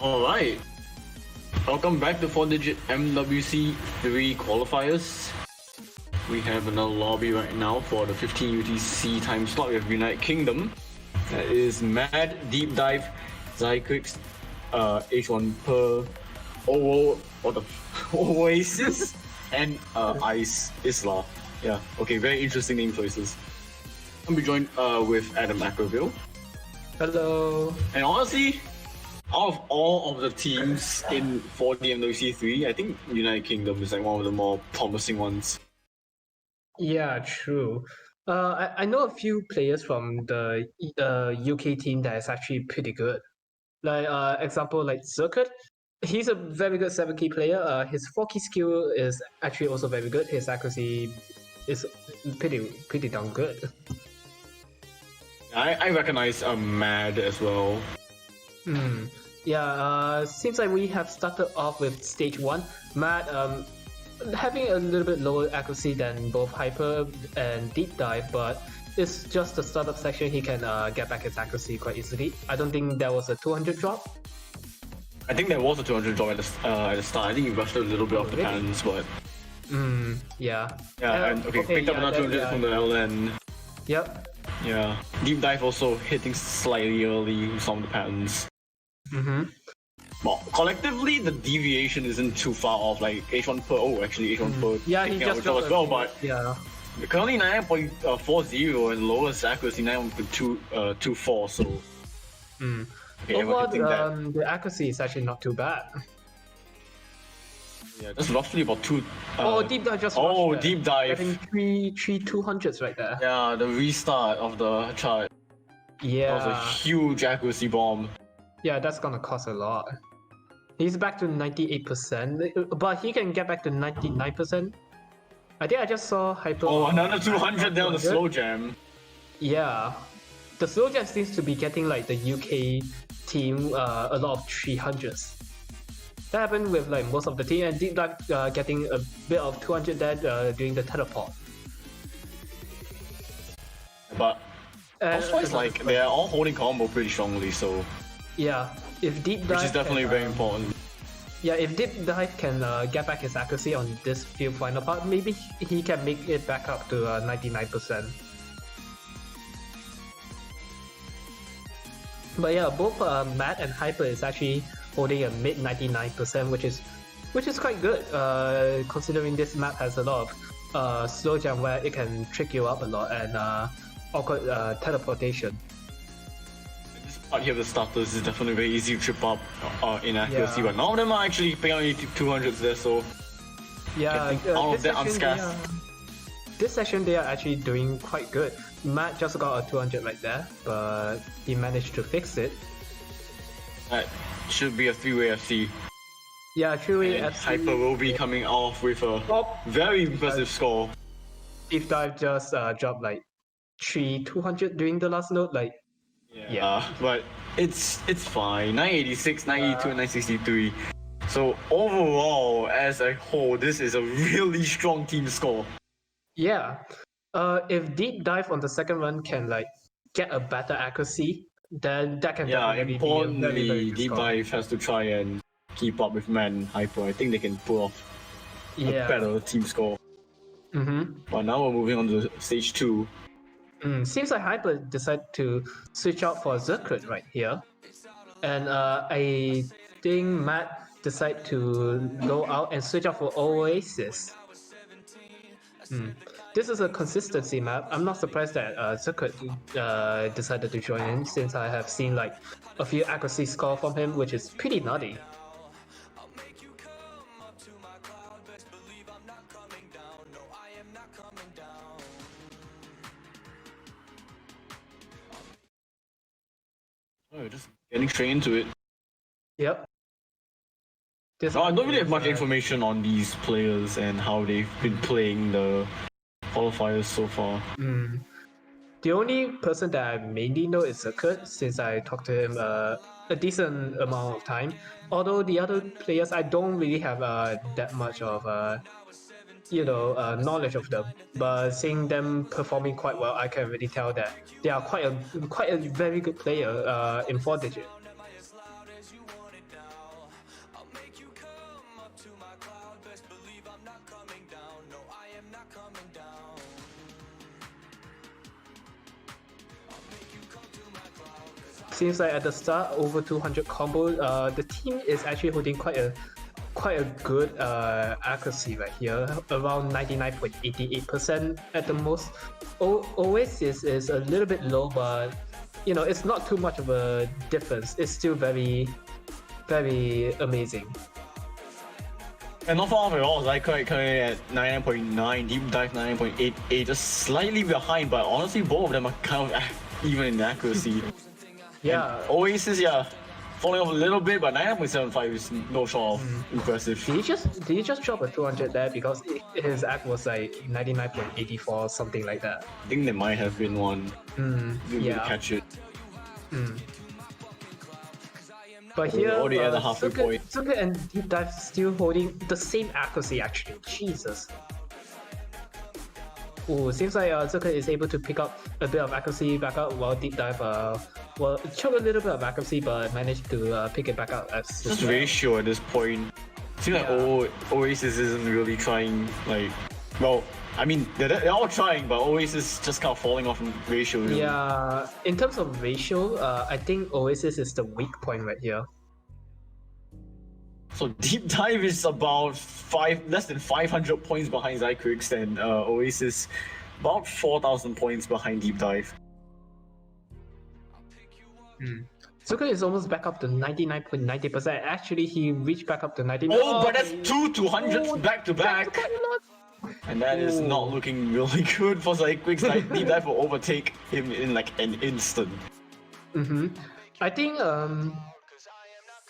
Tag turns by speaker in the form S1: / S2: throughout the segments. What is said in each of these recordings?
S1: Alright, welcome back to 4DMWC3 Qualifiers. We have another lobby right now for the 15 UTC time slot. We have United Kingdom. That is Mad, Deep Dive, Zykrix, H1 Per, Oasis, and Ice Isla. Yeah, okay, very interesting name choices. I'm be joined with Adam Ackerville.
S2: Hello.
S1: And honestly, out of all of the teams in 4DMWC3, I think United Kingdom is like one of the more promising ones.
S2: Yeah, true. I know a few players from the UK team that is actually pretty good. Like example, like Circuit. He's a very good 7 key player. His 4 key skill is actually also very good. His accuracy is pretty darn good.
S1: I recognize Mad as well.
S2: Yeah, seems like we have started off with stage 1. Matt having a little bit lower accuracy than both Hyper and Deep Dive, but it's just the startup section. He can get back his accuracy quite easily. I don't think there was a 200 drop.
S1: I think there was a 200 drop at the start. I think he rushed a little bit off the patterns, but...
S2: Yeah.
S1: Yeah, and picked up another 200 from the LN.
S2: Yep.
S1: Yeah. Deep Dive also hitting slightly early with some of the patterns. Well, collectively, the deviation isn't too far off. Like H1 Per, H1 Per.
S2: Yeah, he just got
S1: as well, but
S2: yeah.
S1: Currently 9.40 and lowest accuracy 9.24. So okay,
S2: overall, the accuracy is actually not too bad.
S1: Yeah, that's roughly about 2.
S2: Deep Dive just
S1: Deep Dive.
S2: I think three 200s right there.
S1: Yeah, the restart of the chart.
S2: Yeah.
S1: That was a huge accuracy bomb.
S2: Yeah, that's gonna cost a lot. He's back to 98%, but he can get back to 99%. I think I just saw Hyper.
S1: Another 200 there on the slow jam.
S2: Yeah, the slow jam seems to be getting like the UK team a lot of 300s. That happened with like most of the team, and Deep Dive getting a bit of 200 there during the teleport.
S1: But also it's like they're all holding combo pretty strongly, so
S2: yeah, if Deep Dive,
S1: which is definitely very important.
S2: Yeah, if Deep Dive can get back his accuracy on this field final part, maybe he can make it back up to 99%. But yeah, both Matt and Hyper is actually holding a mid 99%, which is quite good. Considering this map has a lot of slow jam where it can trick you up a lot and awkward teleportation.
S1: This part here of the starters is definitely very easy to trip up in accuracy, but none of them are actually picking out 200s there, so
S2: yeah,
S1: all of them unscathed.
S2: This session they are actually doing quite good. Matt just got a 200 right there, but he managed to fix it.
S1: That should be a 3-way FC.
S2: Yeah, 3-way FC.
S1: Hyper will be coming off with a very impressive score.
S2: Deep Dive just dropped like 200 during the last note, like.
S1: Yeah, but it's fine. 986, 982, and 963. So overall, as a whole, this is a really strong team score.
S2: Yeah. If Deep Dive on the second run can like get a better accuracy, then that can definitely
S1: importantly,
S2: be a very
S1: Deep Dive has to try and keep up with Man and Hyper. I think they can pull off a better team score. But now we're moving on to stage 2.
S2: Seems like Hyper decided to switch out for Zerkut right here. And I think Matt decided to go out and switch out for Oasis. This is a consistency map. I'm not surprised that Zerkut decided to join in, since I have seen like a few accuracy score from him, which is pretty nutty.
S1: Just getting straight into it.
S2: Yep.
S1: I don't really have much information on these players and how they've been playing the qualifiers so far.
S2: The only person that I mainly know is Zerkut, since I talked to him a decent amount of time. Although the other players, I don't really have that much of knowledge of them. But seeing them performing quite well, I can really tell that they are quite a very good player in 4 digit. seems like at the start over 200 combo. The team is actually holding quite a good accuracy right here, around 99.88% at the most. Oasis is a little bit low, but you know, it's not too much of a difference. It's still very amazing.
S1: And not far off at all. Zycrate coming at 99.9, Deep Dive 99.88, just slightly behind, but honestly both of them are kind of even in accuracy.
S2: Yeah.
S1: And Oasis, yeah, falling off a little bit, but 99.75 is no short of impressive.
S2: Did he just drop a 200 there because his act was like 99.84, something like that?
S1: I think there might have been one. Didn't really catch it.
S2: But here,
S1: already at the halfway point.
S2: Zucker and Deep Dive still holding the same accuracy actually. Jesus. Oh, seems like Zucker is able to pick up a bit of accuracy back up, while Deep Dive took a little bit of accuracy but managed to pick it back up.
S1: Just ratio at this point. Seems like Oasis isn't really trying, like, well, I mean, they're all trying, but Oasis just kind of falling off in ratio. Really.
S2: Yeah, in terms of ratio, I think Oasis is the weak point right here.
S1: So Deep Dive is about less than 500 points behind Zycrix, and Oasis about 4,000 points behind Deep Dive.
S2: Zucker is almost back up to 99.90%. Actually, he reached back up to 99.
S1: Oh, but that's two 200s back to back. And that is not looking really good for Zycrix. Like, Deep Dive will overtake him in like an instant.
S2: I think,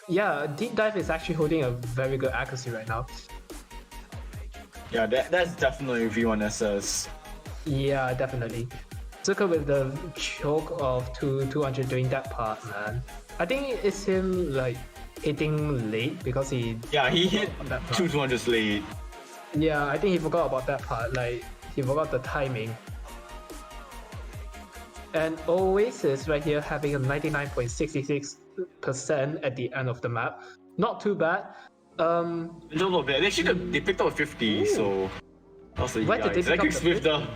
S2: yeah, Deep Dive is actually holding a very good accuracy right now.
S1: Yeah, that's definitely V1SS.
S2: Yeah, definitely. Zucker with the choke of 200 during that part, man. I think it's him like hitting late because he...
S1: Yeah, he hit two 200s late.
S2: Yeah, I think he forgot about that part, like he forgot the timing. And Oasis right here having a 99.66% at the end of the map. Not too bad.
S1: A little bit. They picked up a 50, so also
S2: Where did they pick up the 50,
S1: with the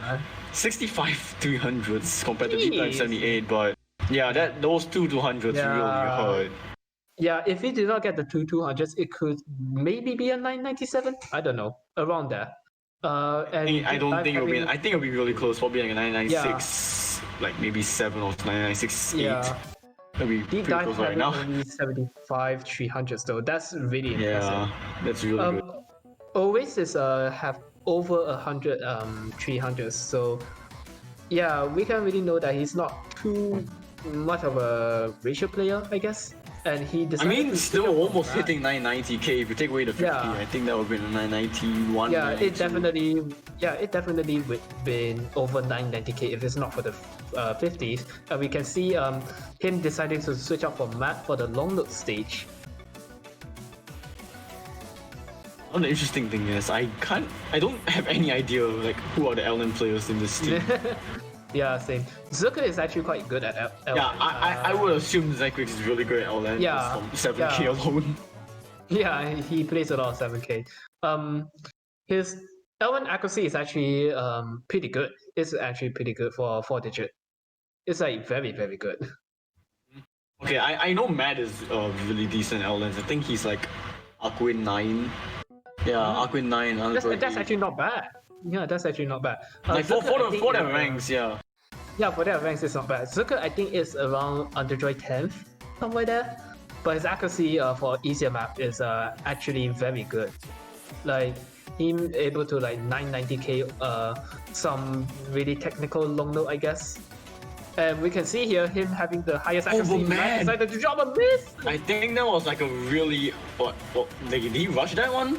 S1: 65 300s compared to Deep Dive 78, but yeah, those two 200s really hurt.
S2: Yeah, if he did not get the two 200s, it could maybe be a 997. I don't know, around there. And
S1: I don't think it'll be. I think it'll be really close. Probably like a 996, like maybe 7 or 996 8.
S2: Yeah.
S1: It'll be
S2: Deep
S1: pretty
S2: Dive
S1: close right now.
S2: only 75 300s though. That's really impressive.
S1: Yeah, that's really good.
S2: Oasis have over 100 300s, so yeah, we can really know that he's not too much of a ratio player, I guess. And he decided
S1: still almost hitting 990k. If you take away the 50, I think that would have been a 991.
S2: Yeah, it definitely would have been over 990k if it's not for the 50s. And we can see him deciding to switch out from Matt for the long look stage.
S1: One of the interesting thing is I don't have any idea like who are the LN players in this team.
S2: Yeah, same. Zucker is actually quite good at LN.
S1: Yeah, I would assume Zycrix is really good at LN.
S2: Yeah,
S1: from 7k alone.
S2: Yeah, he plays a lot of 7k. His L1 accuracy is actually pretty good. It's actually pretty good for 4-digit. It's like very good.
S1: Okay, I know Matt is really decent LNs. I think he's like Aquin 9. Yeah, Aquin 9.
S2: That's actually not bad. Yeah, that's actually not bad.
S1: Like
S2: Zucker,
S1: for their ranks, yeah.
S2: Yeah, for their ranks, it's not bad. Zucker, I think, is around Underjoy 10th, somewhere there. But his accuracy for easier map is actually very good. Like, him able to like 990k some really technical long note, I guess. And we can see here him having the highest accuracy.
S1: Oh, man!
S2: Decided to drop a miss!
S1: I think that was like a really... did he rush that one?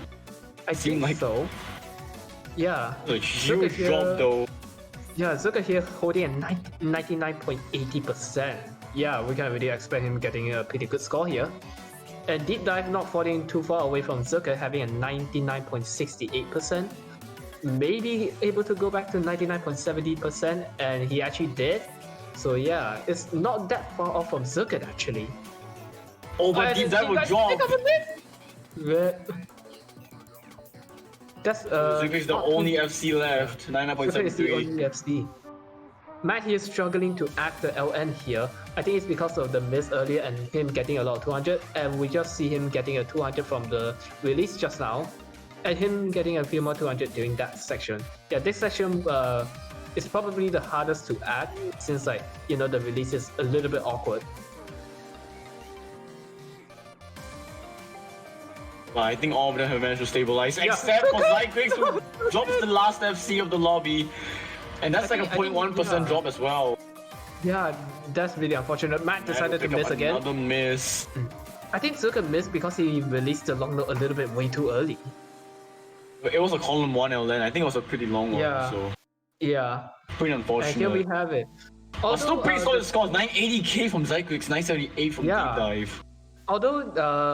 S2: I think like so. Yeah.
S1: A huge drop though.
S2: Yeah, Zucker here holding a 99.80%. Yeah, we can really expect him getting a pretty good score here. And Deep Dive not falling too far away from Zucker, having a 99.68%. Maybe able to go back to 99.70%, and he actually did. So yeah, it's not that far off from Zucker actually.
S1: Oh, but Deep Dive will drop.
S2: That's
S1: Zucker is the only FC left. 99.73.
S2: Zucker is the only FC. Matt here is struggling to act the LN here. I think it's because of the miss earlier and him getting a lot of 200, and we just see him getting a 200 from the release just now, and him getting a few more 200 during that section. Yeah, this section is probably the hardest to add since like, you know, the release is a little bit awkward.
S1: I think all of them have managed to stabilize,
S2: Yeah.
S1: except for Zyquix, who drops the last FC of the lobby. And that's like a 0.1% drop as well.
S2: Yeah, that's really unfortunate. Matt decided to miss again.
S1: Another miss.
S2: I think Circuit missed because he released the long note a little bit way too early.
S1: It was a column 1 LN. I think it was a pretty long one, so
S2: Yeah.
S1: pretty unfortunate.
S2: And here we have it.
S1: But still pretty solid scores. 980k from Zyquix, 978 from Deep Dive.
S2: Although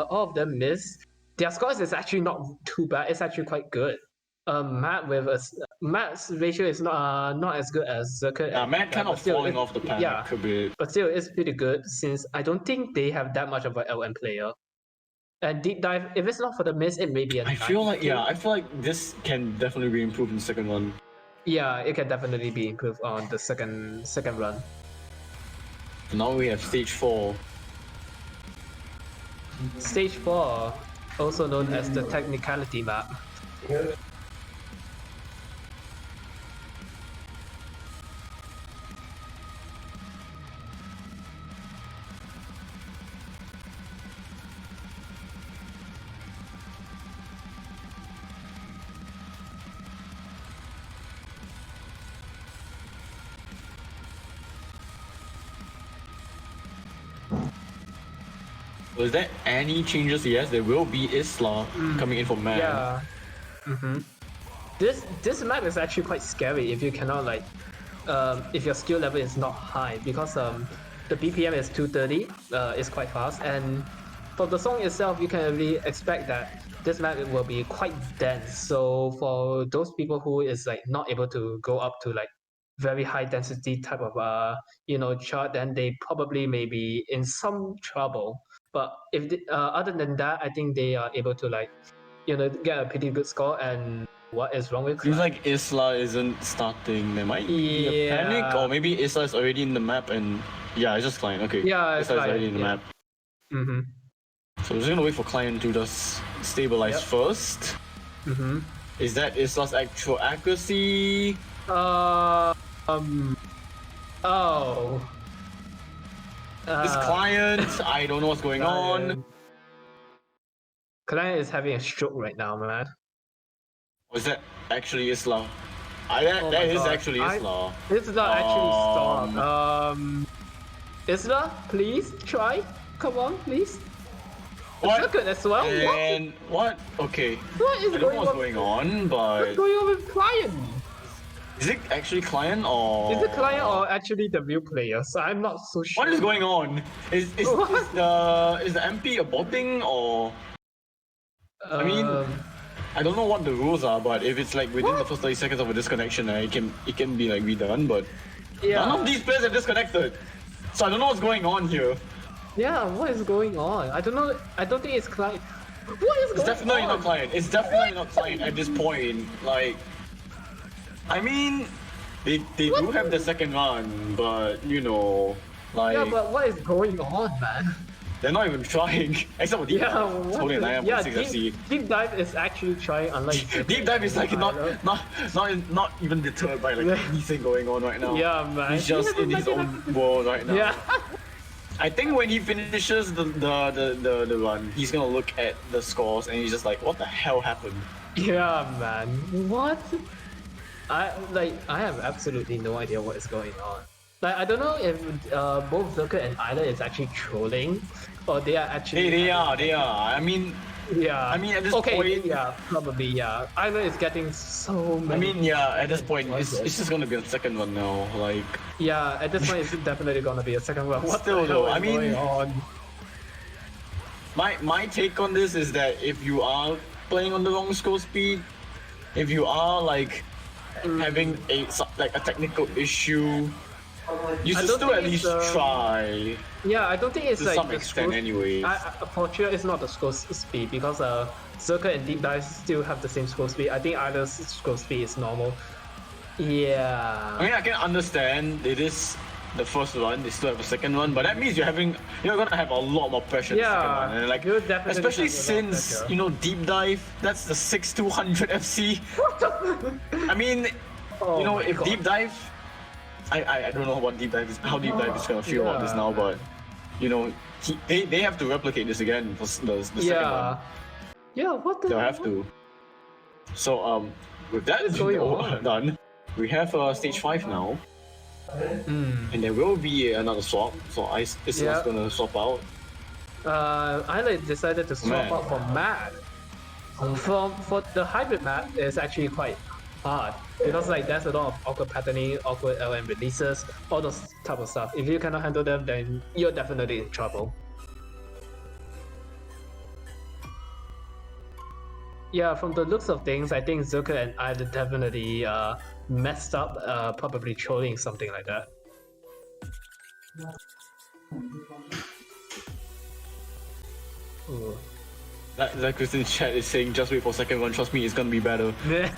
S2: all of them missed, their scores is actually not too bad. It's actually quite good. Matt's ratio is not as good as Circuit.
S1: Yeah, Matt kind of falling off the pack a bit.
S2: But still, it's pretty good since I don't think they have that much of an LN player. And Deep Dive, if it's not for the miss, it may be
S1: I feel like this can definitely be improved in the second run.
S2: Yeah, it can definitely be improved on the second run.
S1: Now we have stage 4.
S2: Stage 4, also known as the technicality map.
S1: So is there any changes? Yes, there will be Isla coming in for Matt.
S2: Yeah. This map is actually quite scary if you cannot like, if your skill level is not high, because the BPM is 230, it's quite fast, and for the song itself, you can really expect that this map will be quite dense. So for those people who is like not able to go up to like very high density type of chart, then they probably may be in some trouble. But if other than that, I think they are able to like, get a pretty good score. And what is wrong with?
S1: Seems like Isla isn't starting. There might be a panic, or maybe Isla is already in the map and it's just Client. Okay.
S2: Yeah,
S1: Isla is already in the map. So we're just gonna wait for Client to just stabilize first. Is that Isla's actual accuracy?
S2: Oh.
S1: This Client, I don't know what's going on.
S2: Client is having a stroke right now, man.
S1: Was that actually Isla? That is actually Isla.
S2: Isla actually stopped. Isla, please try. Come on, please.
S1: What?
S2: Circuit as well.
S1: And what? Okay.
S2: What is
S1: I don't know what's going on, but
S2: what's going on with Client?
S1: Is it actually Client or?
S2: Is it Client or actually the real player? So I'm not so sure.
S1: What is going on? Is the MP aborting or? I mean, I don't know what the rules are, but if it's like within the first 30 seconds of a disconnection, it can be like redone. But none of these players have disconnected, so I don't know what's going on here.
S2: Yeah, what is going on? I don't know. I don't think it's Client. What is going on?
S1: It's definitely not Client. It's definitely not Client at this point. Like, I mean, they do have the second run, but like.
S2: Yeah, but what is going on, man?
S1: They're not even trying, except for Deep Dive. It's holding 9.6 FC.
S2: Deep Dive is actually trying, unlike
S1: Deep Dive is like not even deterred by like anything going on right now.
S2: Yeah, man.
S1: He's just in his own world right now.
S2: Yeah.
S1: I think when he finishes the run, he's gonna look at the scores and he's just like, what the hell happened?
S2: Yeah, man. What? I have absolutely no idea what is going on. Like, I don't know if both Zerker and Isla is actually trolling, or they are actually.
S1: They are. I mean.
S2: Yeah.
S1: I mean, at this point.
S2: Yeah, probably. Yeah. Isla is getting so many.
S1: I mean, at this point, it's just gonna be a second one now. Like.
S2: Yeah, at this point, it's definitely gonna be a second one. What
S1: still
S2: the hell
S1: though,
S2: is
S1: I mean.
S2: going on?
S1: My take on this is that if you are playing on the wrong score speed, if you are like having a technical issue, you should still at least try.
S2: Yeah, I don't think it's
S1: to
S2: like
S1: some
S2: the
S1: extent, anyways.
S2: For sure, it's not the scroll speed because Zerker and Deep Dive still have the same scroll speed. I think Isla's scroll speed is normal. Yeah.
S1: I mean, I can understand it is the first run, they still have a second one, but that means you're gonna have a lot more pressure in the second
S2: Yeah,
S1: one. And like,
S2: you'll definitely
S1: especially
S2: have a lot of
S1: since,
S2: pressure.
S1: deep dive, that's the 6200 FC. I mean,
S2: Oh my
S1: if
S2: God.
S1: deep dive, I don't know what deep dive is, how deep dive is gonna feel about this now, but they have to replicate this again for the second
S2: Yeah.
S1: one.
S2: Yeah, what the
S1: They'll have to. So with that
S2: What's going on?
S1: done, we have stage 5 now. And there will be another swap, so Isla's
S2: Yeah.
S1: gonna swap out.
S2: I decided to swap
S1: Matt.
S2: out for Matt. For the hybrid map, it's actually quite hard because like there's a lot of awkward patterning, awkward LM releases, all those type of stuff. If you cannot handle them, then you're definitely in trouble. Yeah, from the looks of things, I think Zuka and I definitely messed up, probably trolling something like that. Ooh.
S1: That Christian's chat is saying, just wait for second one, trust me, it's gonna be better.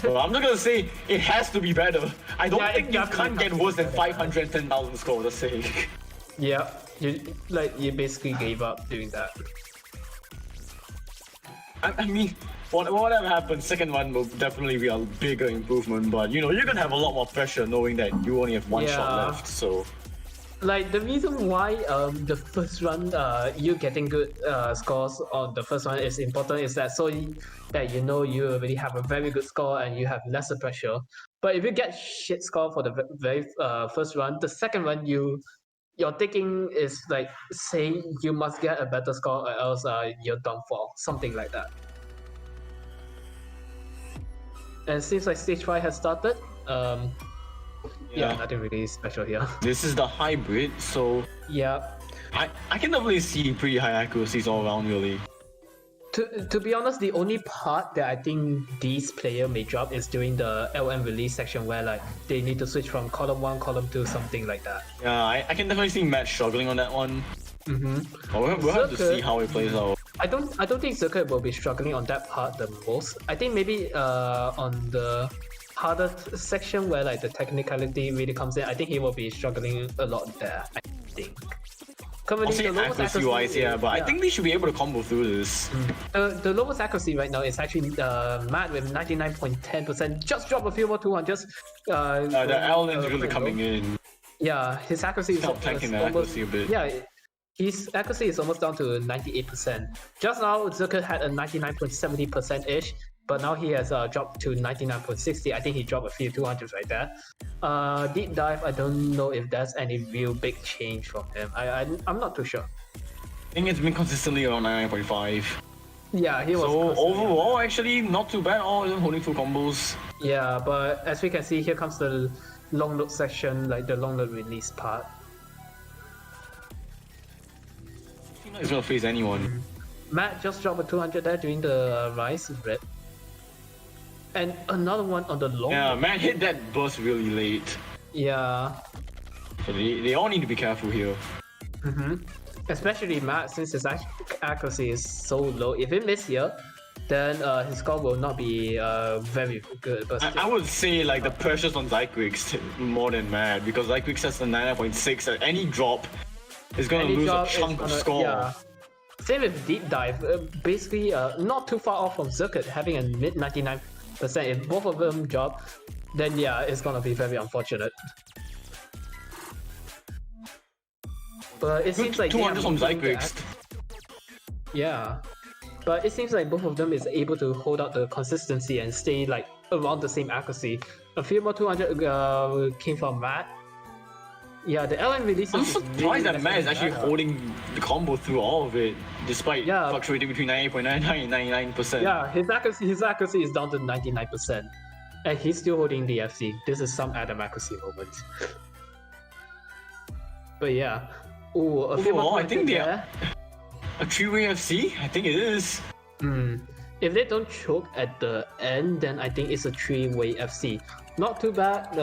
S1: Well, I'm not gonna say it has to be better. I don't
S2: Yeah,
S1: think
S2: it
S1: you
S2: definitely
S1: can't get
S2: has to
S1: worse
S2: be
S1: than
S2: better.
S1: 510,000 score, just saying.
S2: Yeah, you basically gave up doing that.
S1: I mean, whatever happens, second one will definitely be a bigger improvement, but you're gonna have a lot more pressure knowing that you only have one shot
S2: Yeah.
S1: left, so...
S2: Like the reason why the first run you getting good scores on the first one is important is that that you already have a very good score and you have lesser pressure. But if you get shit score for the very first run, the second one your thinking is like say you must get a better score or else you're done for, something like that. And it seems like stage 5 has started. Yeah, nothing really special here.
S1: This is the hybrid, so
S2: Yeah.
S1: I can definitely see pretty high accuracies all around, really.
S2: To be honest, the only part that I think these player may drop is during the LM release section where like they need to switch from column 1, column 2, something like that.
S1: Yeah, I can definitely see Matt struggling on that one. But we'll have to
S2: Circuit-
S1: see how it plays out.
S2: I don't think Circuit will be struggling on that part the most. I think maybe on the harder section where like the technicality really comes in, I think he will be struggling a lot there. I think. Currently,
S1: I'll say accuracy wise, yeah, but I think they should be able to combo through this.
S2: The lowest accuracy right now is actually Matt with 99.10%. Just drop a few more 200s.
S1: The L is really coming in.
S2: Yeah, his accuracy is
S1: Stop tanking the
S2: almost,
S1: accuracy a bit.
S2: yeah, his accuracy is almost down to 98%. Just now, Zucker had a 99.70%-ish, but now he has dropped to 99.60. I think he dropped a few 200s right there. Deep dive, I don't know if there's any real big change from him. I'm not too sure.
S1: I think it's been consistently around 99.5.
S2: Yeah, he was.
S1: So
S2: constantly-
S1: overall, actually, not too bad. All of them holding full combos.
S2: Yeah, but as we can see, here comes the long load section, like the long load release part.
S1: He's gonna face anyone.
S2: Matt just dropped a 200 there during the rise red. And another one on the long
S1: Yeah,
S2: load.
S1: man hit that burst really late.
S2: Yeah.
S1: So they all need to be careful here.
S2: Especially Matt, since his accuracy is so low. If he miss here, then his score will not be very good. But
S1: I would say like the pressure's on Zyquix more than Mad because Zyquix has a 99.6 at any drop is gonna
S2: any
S1: lose a
S2: job is
S1: chunk of
S2: gonna-
S1: score.
S2: Yeah. Same with deep dive. Basically, not too far off from Circuit, having a mid 99%. If both of them drop, then yeah, it's gonna be very unfortunate. But it seems like they
S1: 200
S2: are
S1: from
S2: moving
S1: Zyquix.
S2: back. Yeah, but it seems like both of them is able to hold out the consistency and stay like around the same accuracy. A few more 200 came from Matt. Yeah, the LN releases.
S1: I'm
S2: is
S1: surprised
S2: really
S1: that Matt is
S2: messing
S1: actually
S2: that up.
S1: holding the combo through all of it, despite
S2: Yeah.
S1: fluctuating between 98.99 and 99%.
S2: Yeah, his accuracy is down to 99%, and he's still holding the FC. This is some Adam accuracy moment. But yeah, ooh, a few
S1: Overall,
S2: more
S1: I think they
S2: there.
S1: A 3-way FC? I think it is.
S2: If they don't choke at the end, then I think it's a 3-way FC. Not too bad,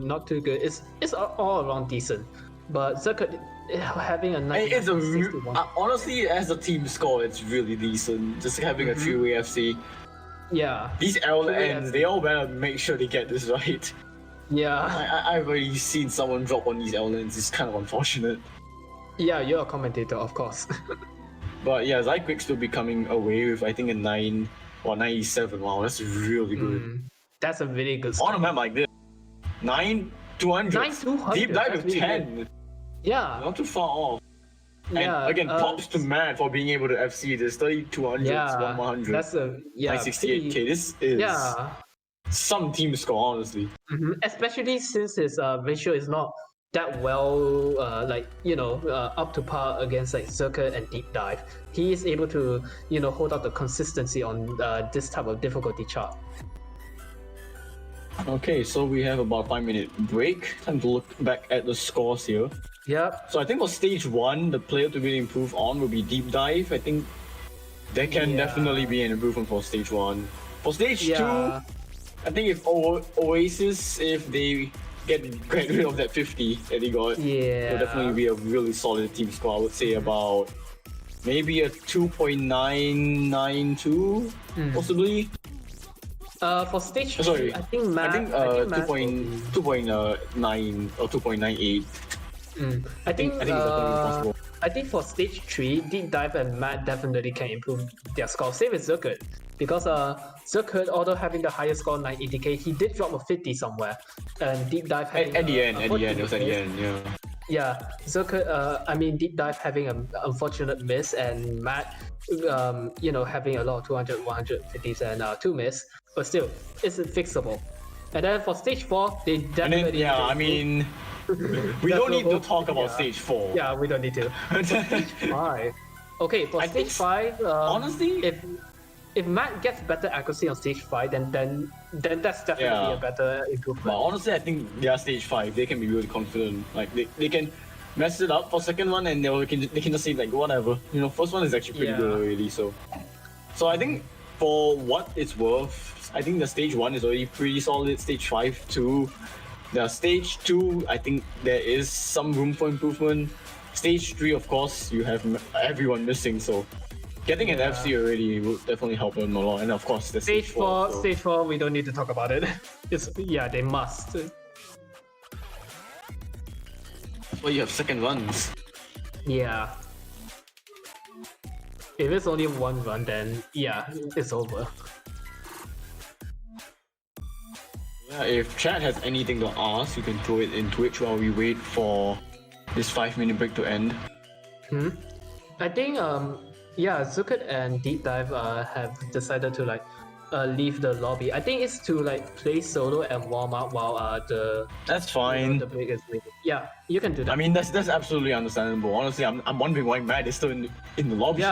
S2: not too good. It's all around decent. But Circuit having a 99
S1: It's a
S2: 61.
S1: honestly, as a team score, it's really decent. Just having a 3-way FC.
S2: Yeah.
S1: These LNs, they all better make sure they get this right.
S2: Yeah.
S1: I've already seen someone drop on these LNs. It's kind of unfortunate.
S2: Yeah, you're a commentator, of course.
S1: But yeah, Zyquick's still becoming away with I think a 9 or 97. Wow, that's really good.
S2: That's a really good
S1: On
S2: score.
S1: a map like this, 9 200.
S2: 9 200.
S1: Deep dive
S2: That's
S1: with
S2: really
S1: 10.
S2: good. Yeah.
S1: Not too far off.
S2: Yeah.
S1: And again, props to Matt for being able to FC this 3200,
S2: Yeah.
S1: 100,
S2: That's a
S1: 968k. This is some team score, honestly.
S2: Especially since his ratio is not that well, up to par against like Circuit and Deep Dive. He is able to, hold out the consistency on this type of difficulty chart.
S1: Okay, so we have about 5-minute break. Time to look back at the scores here.
S2: Yep.
S1: So I think for stage 1, the player to really improve on will be Deep Dive. I think there can definitely be an improvement for stage 1. For stage 2, I think if Oasis, if they get rid of that 50 that they got, it'll definitely be a really solid team score. I would say about maybe a 2.992, possibly.
S2: For stage 2, I think
S1: 2.9 or 2.98.
S2: I think
S1: it's definitely possible.
S2: I think for stage 3, Deep Dive and Matt definitely can improve their score. Same with Circuit, because Circuit, although having the highest score 980k, he did drop a 50 somewhere, and Deep Dive having
S1: at the end, it was at the end,
S2: yeah. Circuit, Deep Dive having an unfortunate miss, and Matt, having a lot of 200, 150s and 2 miss, but still, it's fixable. And then for stage 4, they definitely.
S1: We don't need to talk about stage 4.
S2: Yeah, we don't need to. Stage 5. Okay, for stage 5,
S1: honestly,
S2: if Matt gets better accuracy on stage 5, then that's definitely a better improvement.
S1: But honestly, I think they are stage 5. They can be really confident. Like they can mess it up for second one, and they can just say like whatever. First one is actually pretty good already. So I think for what it's worth, I think the stage 1 is already pretty solid. Stage 5 too. The stage 2, I think there is some room for improvement. Stage 3, of course, you have everyone missing, so getting an FC already will definitely help them a lot. And of course, the
S2: stage 4. Stage 4, we don't need to talk about it. They must.
S1: Well, you have second runs.
S2: Yeah. If it's only one run, then it's over.
S1: Yeah, if chat has anything to ask, you can throw it in Twitch while we wait for this 5-minute break to end.
S2: I think Zukat and Deep Dive have decided to leave the lobby. I think it's to play solo and warm up while
S1: that's fine.
S2: The break is waiting. Yeah, you can do that.
S1: That's absolutely understandable. Honestly, I'm wondering why Matt is still in the lobby.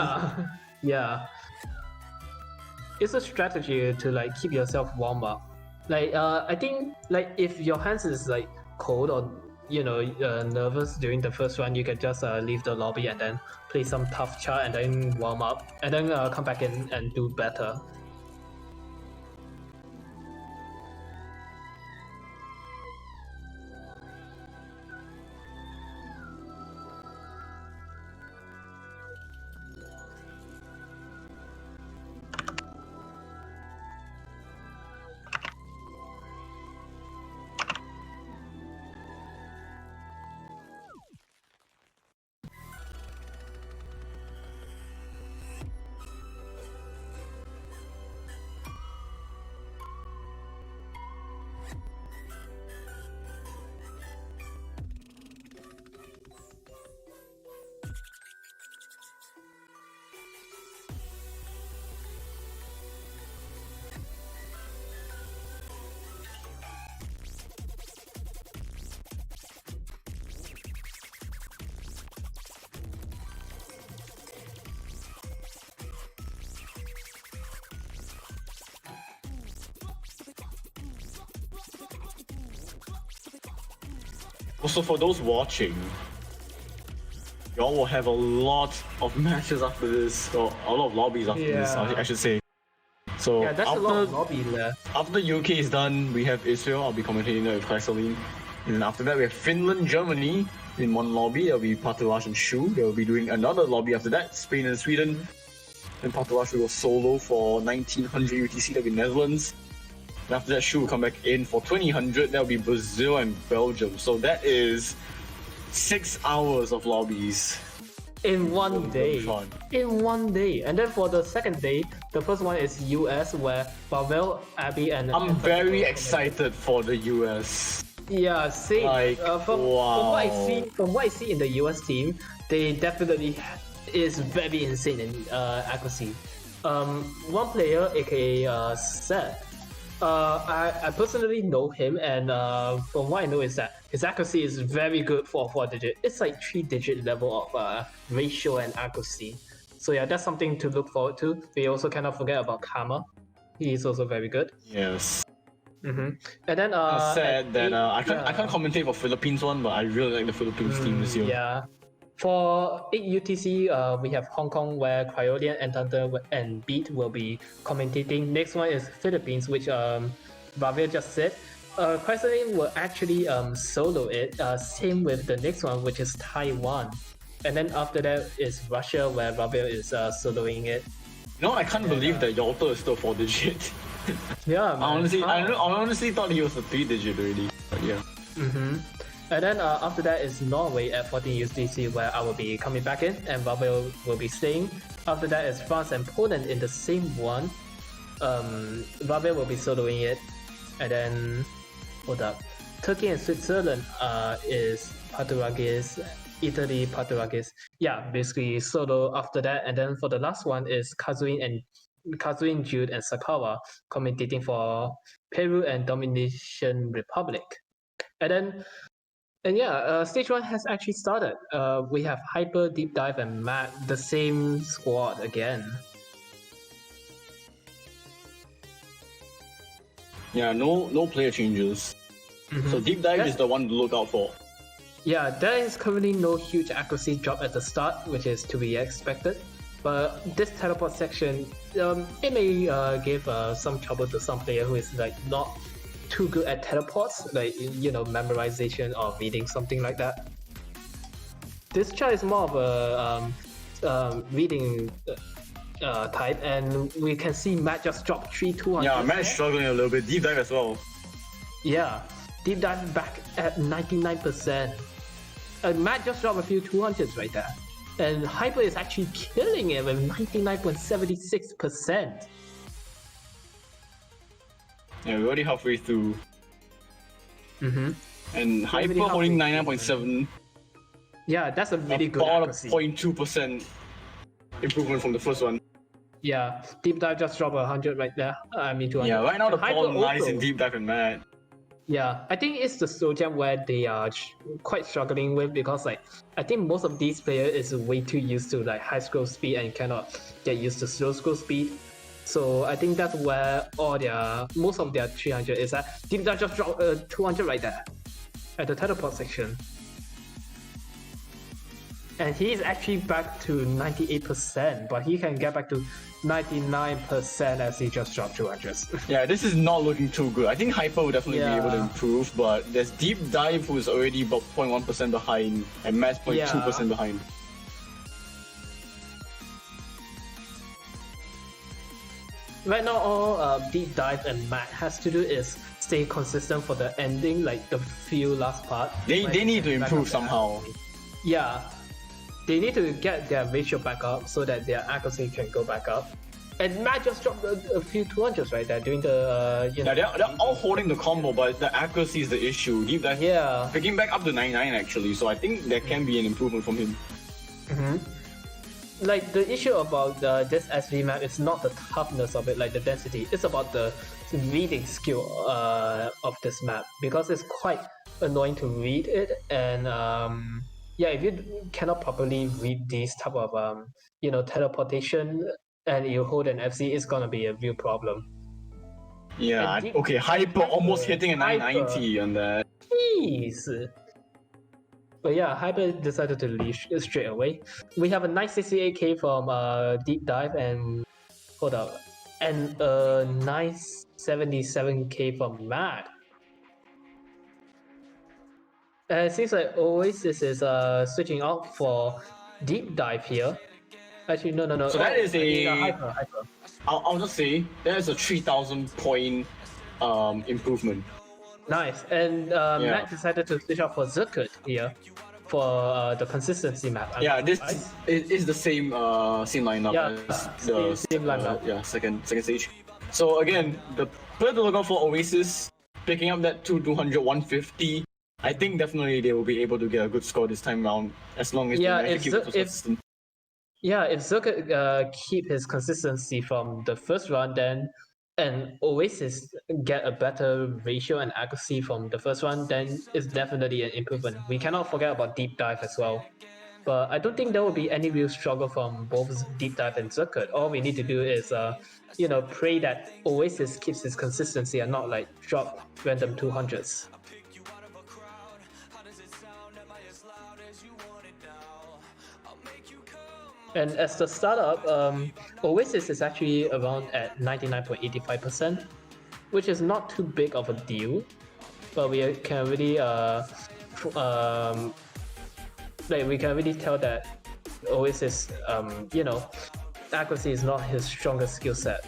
S2: Yeah. It's a strategy to keep yourself warm up. I think if your hands is cold or nervous during the first run, you can just leave the lobby and then play some tough chart and then warm up and then come back in and do better.
S1: Also, for those watching, y'all will have a lot of matches after this, or a lot of lobbies after this, I should say. So
S2: that's a lot of lobby left.
S1: After UK is done, we have Israel. I'll be commentating there with Kaisaline. And then after that, we have Finland, Germany in one lobby. There'll be Patulash and Shu. They'll be doing another lobby after that, Spain and Sweden. Then Patulash will go solo for 1900 UTC. That'll be Netherlands. After that, Shu will come back in for 2000. That'll be Brazil and Belgium. So that is 6 hours of lobbies.
S2: In one day. In one day. And then for the second day, the first one is US, where Pavel, Abby, and
S1: I'm very excited for the US.
S2: Yeah, same.
S1: Like,
S2: from
S1: wow.
S2: what I see in the US team, they definitely is very insane in accuracy. One player, aka Seth, I personally know him, and from what I know is that his accuracy is very good for 4-digit. It's like 3-digit level of ratio and accuracy. So yeah, that's something to look forward to. We also cannot forget about Karma. He is also very good.
S1: Yes.
S2: And then
S1: I said that I can't commentate for Philippines one, but I really like the Philippines team this year.
S2: Yeah. For 8 UTC, we have Hong Kong, where Cryolian and Thunder and Beat will be commentating. Next one is Philippines, which Bavia just said. Cryolian will actually solo it. Same with the next one, which is Taiwan. And then after that is Russia, where Bavia is soloing it.
S1: No, I can't believe that Yalta is still 4-digit.
S2: Yeah, man.
S1: I honestly thought he was a 3-digit already. But yeah.
S2: And then after that is Norway at 14 USDC, where I will be coming back in and Babel will be staying. After that is France and Poland in the same one. Babel will be soloing it. And then, hold up. Turkey and Switzerland is Paturagis, Italy, Paturagis. Yeah, basically solo after that. And then for the last one is Kazuin, Jude, and Sakawa commentating for Peru and Dominican Republic. And yeah, stage 1 has actually started. We have Hyper, Deep Dive, and Matt, the same squad again.
S1: Yeah, no player changes. So Deep Dive is the one to look out for.
S2: Yeah, there is currently no huge accuracy drop at the start, which is to be expected. But this teleport section, it may give some trouble to some player who is like not too good at teleports, like memorization or reading, something like that. This chart is more of a reading type, and we can see Matt just dropped 3,200.
S1: Yeah, Matt is struggling a little bit. Deep Dive as well.
S2: Yeah, Deep Dive back at 99%. Matt just dropped a few 200s right there. And Hyper is actually killing it with 99.76%.
S1: Yeah, we're already halfway through. And Hyper
S2: Already
S1: holding
S2: halfway
S1: 99.7.
S2: Yeah, that's a really good accuracy.
S1: About a 0.2% improvement from the first one.
S2: Yeah, Deep Dive just dropped 100 right there. I mean 200.
S1: Yeah, right now the
S2: Hyper
S1: ball lies
S2: also-
S1: in Deep Dive and Matt.
S2: Yeah, I think it's the slow jam where they are quite struggling with, because like I think most of these players is way too used to like high scroll speed and cannot get used to slow scroll speed. So I think that's where most of their 300 is at. Deep Dive just dropped 200 right there at the teleport section. And he is actually back to 98%, but he can get back to 99% as he just dropped 200.
S1: Yeah, this is not looking too good. I think Hyper will definitely be able to improve, but there's Deep Dive who is already about 0.1% behind, and Matt's 0.2% behind.
S2: Right now, all Deep Dive and Matt has to do is stay consistent for the ending, like the few last part.
S1: They need to improve somehow.
S2: Yeah, they need to get their ratio back up so that their accuracy can go back up. And Matt just dropped a few 200s right there during the
S1: Yeah, they're all holding the combo, but the accuracy is the issue. Deep Dive picking back up to 99 actually, so I think there can be an improvement from him.
S2: Like the issue about this SV map is not the toughness of it, like the density. It's about the reading skill of this map, because it's quite annoying to read it, and yeah, if you cannot properly read these type of teleportation and you hold an FC, it's gonna be a real problem.
S1: Yeah, okay, Hyper almost hitting a 990 on that.
S2: Jeez. But yeah, Hyper decided to leave straight away. We have a 968k from Deep Dive and hold up, and a 977k from Matt. And it seems like Oasis is switching out for Deep Dive here. Actually, no.
S1: So that is
S2: Hyper.
S1: I'll just say that is a 3,000 point improvement.
S2: Nice. And Matt decided to switch out for Zirkut here for the consistency map.
S1: Yeah, this
S2: right?
S1: is the same lineup
S2: Yeah,
S1: as the
S2: same lineup.
S1: second stage. So again, the player to look out for Oasis picking up that 200 150. I think definitely they will be able to get a good score this time round as long as they manage to keep it consistent.
S2: Yeah, if Zirkut keep his consistency from the first run, then and Oasis get a better ratio and accuracy from the first one, then it's definitely an improvement. We cannot forget about Deep Dive as well. But I don't think there will be any real struggle from both Deep Dive and Zirkut. All we need to do is, pray that Oasis keeps his consistency and not like drop random 200s. And as the startup, Oasis is actually around at 99.85%, which is not too big of a deal. But we can really we can really tell that Oasis, accuracy is not his strongest skill set.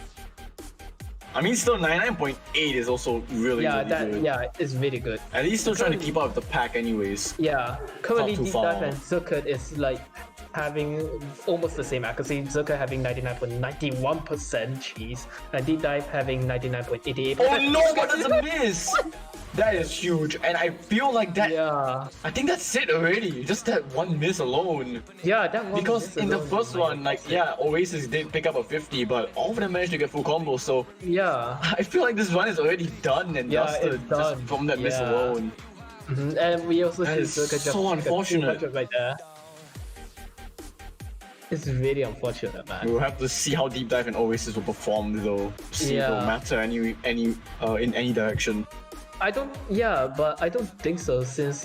S1: I mean, still 99.8 is also really good.
S2: Yeah, it's really good.
S1: At least still trying to keep up with the pack, anyways.
S2: Yeah, currently Deep Dive and Zirkut is like having almost the same accuracy. Zirkut having 99.91%, jeez, and Deep Dive having 99.88%.
S1: Oh no, what does a miss? That is huge, and I feel like that.
S2: Yeah.
S1: I think that's it already. Just that one miss alone.
S2: Yeah, that one.
S1: Because in the first one, Oasis did pick up a 50, but all of them managed to get full combos. So
S2: yeah,
S1: I feel like this run is already done and dusted just from that miss alone.
S2: And we also see
S1: Zirkut so unfortunate
S2: right there. It's really unfortunate, man.
S1: We'll have to see how Deep Dive and Oasis will perform, though. See if it will matter in any direction.
S2: But I don't think so, since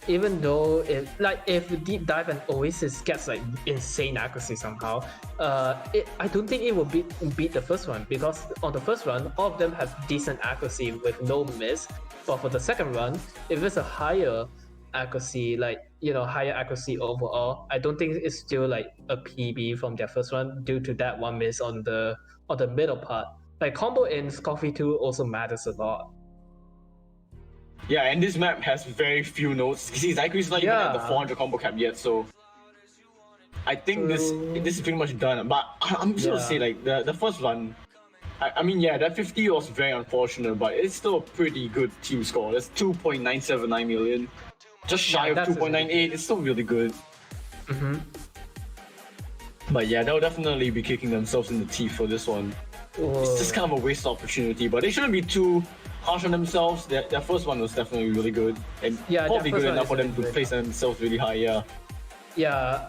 S2: even though if Deep Dive and Oasis gets like insane accuracy somehow, I don't think it will beat the first one, because on the first run all of them have decent accuracy with no miss. But for the second run, if it's a higher accuracy, higher accuracy overall, I don't think it's still like a PB from their first run due to that one miss on the middle part. Like combo in Coffee 2 also matters a lot.
S1: Yeah, and this map has very few nodes. See, Zycre's not even at the 400 combo cap yet, so I think this is pretty much done. But I'm just gonna say, like, the first run, I mean, that 50 was very unfortunate, but it's still a pretty good team score. That's 2.979 million. Just shy of 2.98, it's still really good. But yeah, they'll definitely be kicking themselves in the teeth for this one. It's just kind of a waste opportunity, but they shouldn't be too harsh on themselves. Their first one was definitely really good, and probably good enough for them to place themselves really high.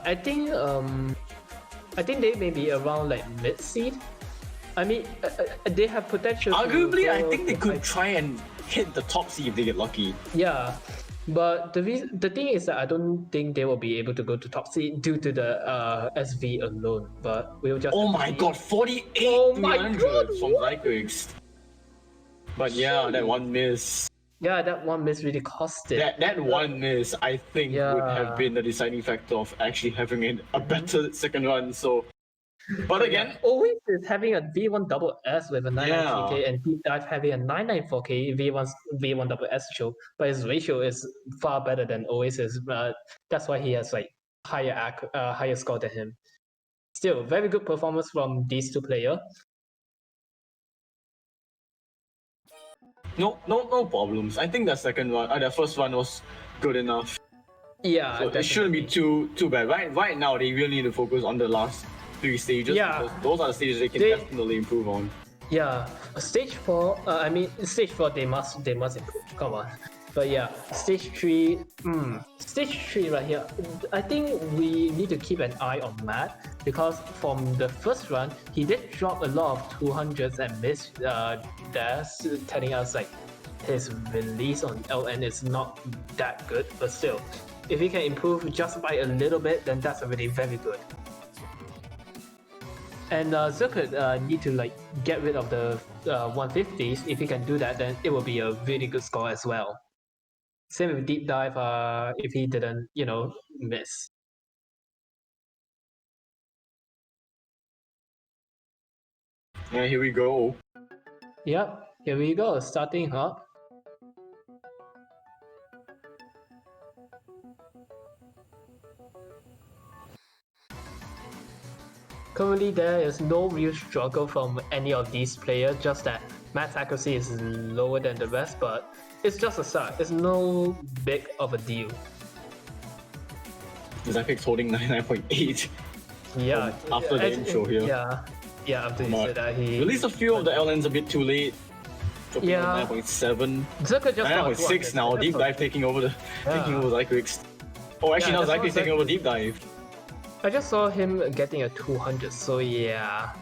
S2: I think they may be around like mid seed. I mean, they have potential.
S1: Arguably, I think they could try and hit the top seed if they get lucky.
S2: Yeah, but the thing is that I don't think they will be able to go to top seed due to the SV alone. But we'll just.
S1: Oh my god, 48,300 from Zycrex. But yeah, that one miss.
S2: Yeah, that one miss really cost it.
S1: That one miss, I think, would have been the deciding factor of actually having a better second run. So, but again,
S2: Oasis having a V1 double S with a 993k and Deep Dive having a 994k V1 double S show, but his ratio is far better than Oasis. That's why he has like higher score than him. Still, very good performance from these two players.
S1: No problems. I think the first one was good enough.
S2: Yeah,
S1: so it shouldn't be too bad. Right now, they really need to focus on the last 3 stages.
S2: Yeah,
S1: because those are the stages they can definitely improve on.
S2: Yeah, stage 4. Stage 4 they must improve. Come on. But yeah, stage 3. Stage 3 right here. I think we need to keep an eye on Matt, because from the first run he did drop a lot of 200s and missed dash, telling us like his release on LN is not that good. But still, if he can improve just by a little bit, then that's already very good. And Zirkut need to like get rid of the 150s. If he can do that, then it will be a really good score as well. Same with Deep Dive, if he didn't, miss.
S1: Yeah, here we go.
S2: Yep. Here we go, starting up. Currently, there is no real struggle from any of these players, just that max accuracy is lower than the rest, but it's just a start. It's no big of a deal.
S1: Zyquix holding 99.8
S2: Yeah,
S1: after the intro here.
S2: Yeah, after he said that, he
S1: released a few of the LNs a bit too late. Dropping
S2: Yeah.
S1: 9.7.
S2: Zerka just got
S1: 9.6 now. Deep Dive taking over Zyquix. Oh, actually now
S2: that's
S1: Zyquix
S2: what
S1: taking over Deep Dive.
S2: I just saw him getting a 200, so yeah.